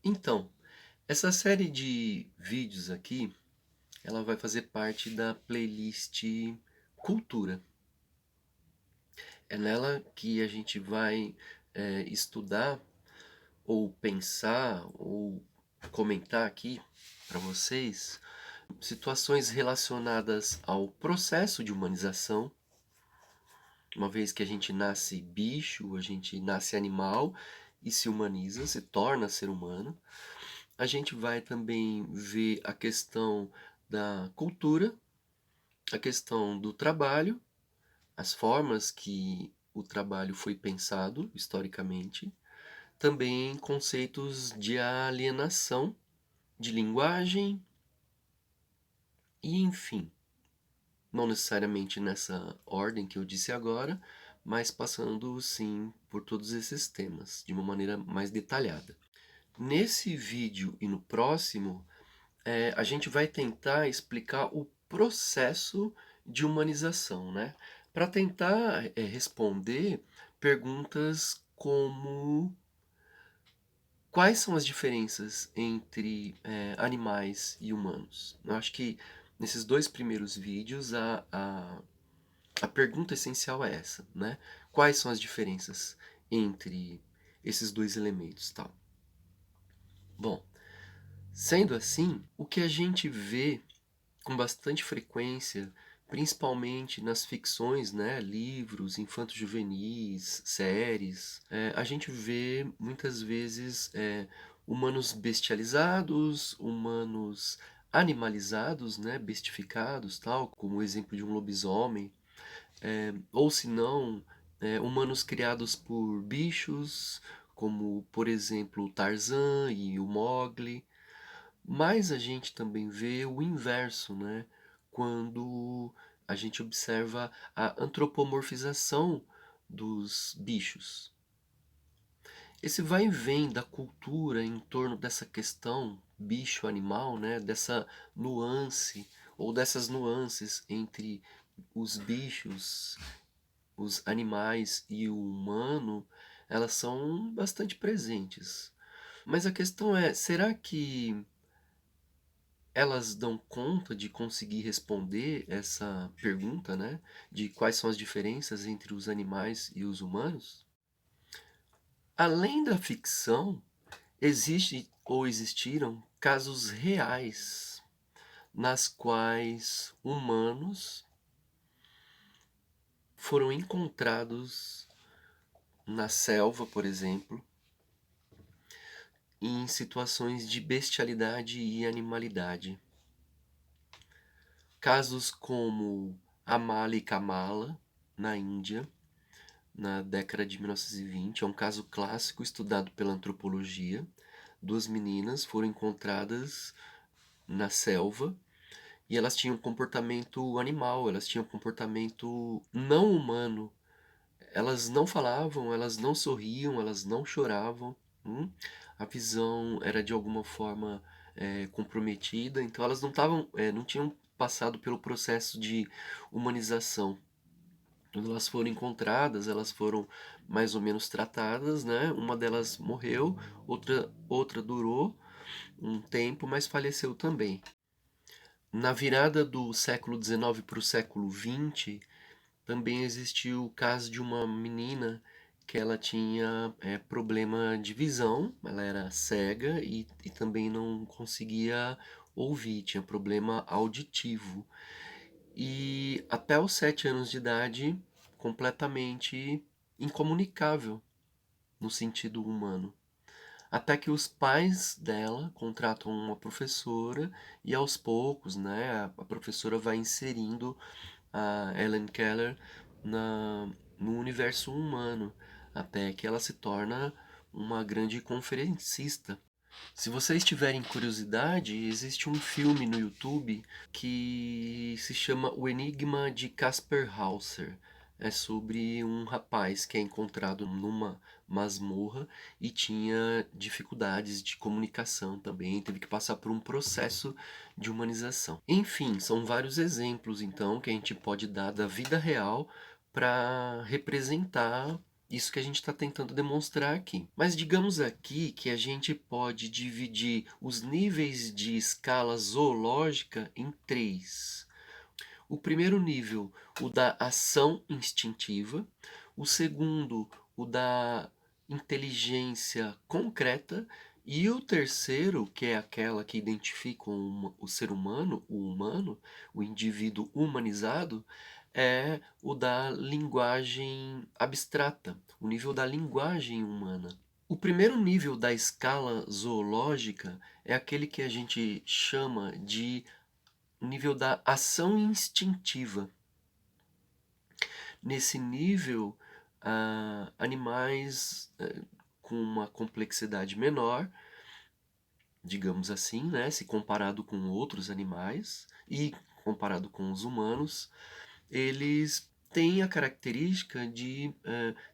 Então, essa série de vídeos aqui, ela vai fazer parte da playlist Cultura. É nela que a gente vai estudar, ou pensar, ou comentar aqui para vocês situações relacionadas ao processo de humanização. Uma vez que a gente nasce bicho, a gente nasce animal e se humaniza, se torna ser humano. A gente vai também ver a questão da cultura, a questão do trabalho, as formas que o trabalho foi pensado historicamente, também conceitos de alienação, de linguagem e, enfim, não necessariamente nessa ordem que eu disse agora, mas passando sim por todos esses temas de uma maneira mais detalhada. Nesse vídeo e no próximo, a gente vai tentar explicar o processo de humanização, né? Para tentar responder perguntas como quais são as diferenças entre animais e humanos. Eu acho que nesses dois primeiros vídeos a pergunta essencial é essa, né? Quais são as diferenças entre esses dois elementos, tal? Bom, sendo assim, o que a gente vê com bastante frequência, principalmente nas ficções, né, livros, infanto-juvenis, séries, a gente vê muitas vezes humanos bestializados, humanos animalizados, né, bestificados, tal, como o exemplo de um lobisomem, ou se não, humanos criados por bichos, como por exemplo o Tarzan e o Mowgli. Mas a gente também vê o inverso, né? Quando a gente observa a antropomorfização dos bichos. Esse vai e vem da cultura em torno dessa questão bicho-animal, né? Dessa nuance ou dessas nuances entre os bichos, os animais e o humano, elas são bastante presentes. Mas a questão é, será que elas dão conta de conseguir responder essa pergunta, né? De quais são as diferenças entre os animais e os humanos? Além da ficção, existe ou existiram casos reais nas quais humanos foram encontrados na selva, por exemplo, em situações de bestialidade e animalidade. Casos como Amala e Kamala, na Índia, na década de 1920, é um caso clássico estudado pela antropologia. Duas meninas foram encontradas na selva e elas tinham comportamento animal, elas tinham comportamento não humano. Elas não falavam, elas não sorriam, elas não choravam. A visão era de alguma forma comprometida, então elas não tinham passado pelo processo de humanização. Quando elas foram encontradas, elas foram mais ou menos tratadas, né? Uma delas morreu, outra durou um tempo, mas faleceu também. Na virada do século XIX para o século XX, também existiu o caso de uma menina que ela tinha problema de visão, ela era cega e também não conseguia ouvir, tinha problema auditivo. E até os 7 anos de idade, completamente incomunicável no sentido humano. Até que os pais dela contratam uma professora e aos poucos, né, a professora vai inserindo a Ellen Keller no universo humano, até que ela se torna uma grande conferencista. Se vocês tiverem curiosidade, existe um filme no YouTube que se chama O Enigma de Caspar Hauser. É sobre um rapaz que é encontrado numa masmorra e tinha dificuldades de comunicação também, teve que passar por um processo de humanização. Enfim, são vários exemplos então que a gente pode dar da vida real para representar Isso que a gente está tentando demonstrar aqui. Mas digamos aqui que a gente pode dividir os níveis de escala zoológica em três. O primeiro nível, o da ação instintiva. O segundo, o da inteligência concreta. E o terceiro, que é aquela que identifica o ser humano, o indivíduo humanizado, é o da linguagem abstrata, o nível da linguagem humana. O primeiro nível da escala zoológica é aquele que a gente chama de nível da ação instintiva. Nesse nível, animais com uma complexidade menor, digamos assim, né, se comparado com outros animais e comparado com os humanos, eles têm a característica de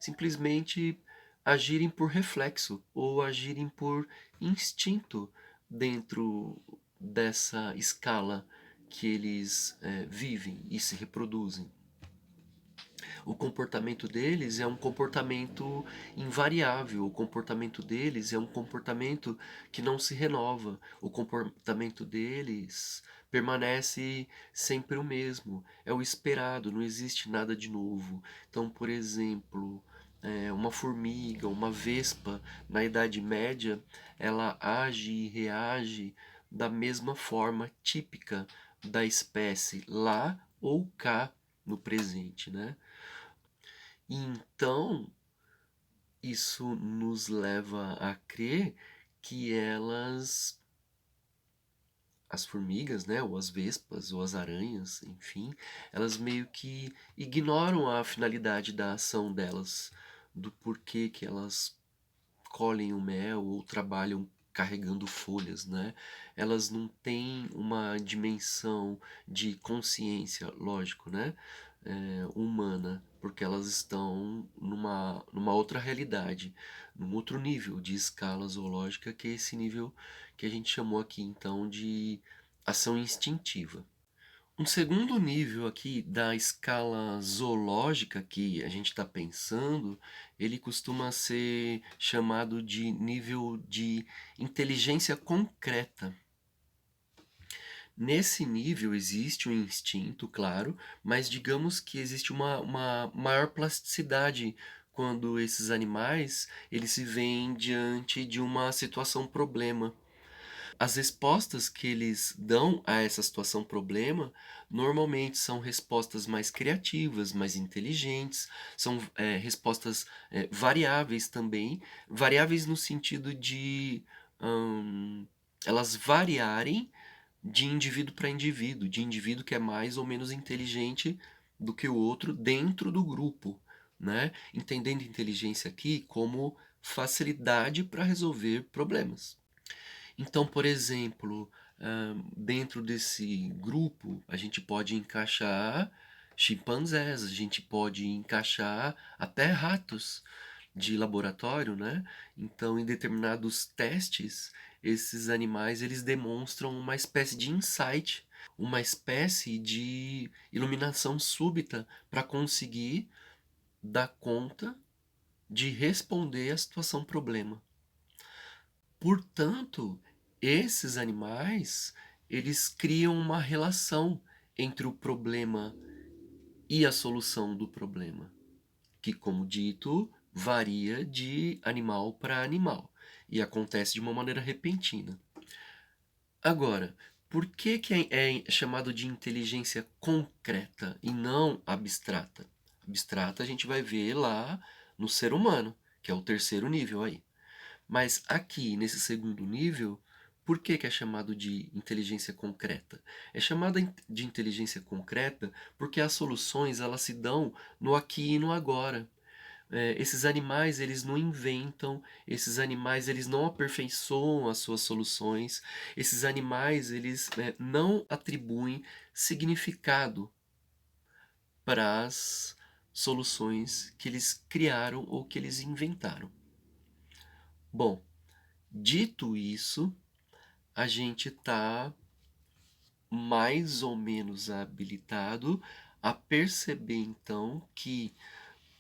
simplesmente agirem por reflexo ou agirem por instinto dentro dessa escala que eles vivem e se reproduzem. O comportamento deles é um comportamento invariável, o comportamento deles é um comportamento que não se renova, o comportamento deles permanece sempre o mesmo, é o esperado, não existe nada de novo. Então, por exemplo, uma formiga, uma vespa, na Idade Média, ela age e reage da mesma forma típica da espécie lá ou cá no presente, né? Então, isso nos leva a crer que as formigas, né, ou as vespas, ou as aranhas, enfim, elas meio que ignoram a finalidade da ação delas, do porquê que elas colhem o mel ou trabalham carregando folhas, né? Elas não têm uma dimensão de consciência, lógico, né? Humana, porque elas estão numa outra realidade, num outro nível de escala zoológica, que é esse nível que a gente chamou aqui então de ação instintiva. Um segundo nível aqui da escala zoológica que a gente está pensando, ele costuma ser chamado de nível de inteligência concreta. Nesse nível existe um instinto, claro, mas digamos que existe uma maior plasticidade quando esses animais eles se veem diante de uma situação problema. As respostas que eles dão a essa situação problema normalmente são respostas mais criativas, mais inteligentes, são respostas variáveis também, variáveis no sentido de elas variarem de indivíduo para indivíduo, de indivíduo que é mais ou menos inteligente do que o outro dentro do grupo, né? Entendendo inteligência aqui como facilidade para resolver problemas. Então, por exemplo, dentro desse grupo, a gente pode encaixar chimpanzés, a gente pode encaixar até ratos de laboratório, né? Então, em determinados testes, esses animais eles demonstram uma espécie de insight, uma espécie de iluminação súbita para conseguir dar conta de responder à situação problema. Portanto, esses animais, eles criam uma relação entre o problema e a solução do problema, que, como dito, varia de animal para animal e acontece de uma maneira repentina. Agora, por que é chamado de inteligência concreta e não abstrata? Abstrata a gente vai ver lá no ser humano, que é o terceiro nível aí. Mas aqui, nesse segundo nível, por que é chamado de inteligência concreta? É chamada de inteligência concreta porque as soluções elas se dão no aqui e no agora. Esses animais eles não inventam, esses animais eles não aperfeiçoam as suas soluções, esses animais eles não atribuem significado para as soluções que eles criaram ou que eles inventaram. Bom, dito isso, a gente está mais ou menos habilitado a perceber então que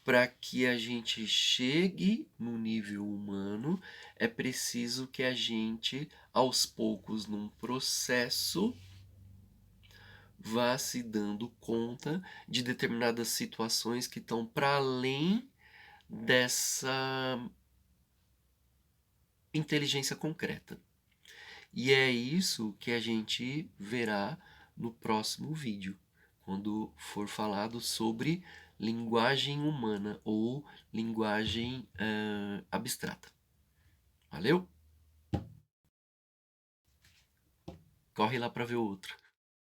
para que a gente chegue no nível humano, é preciso que a gente, aos poucos, num processo, vá se dando conta de determinadas situações que estão para além dessa inteligência concreta. E é isso que a gente verá no próximo vídeo, quando for falado sobre linguagem humana ou linguagem abstrata. Valeu? Corre lá para ver o outro.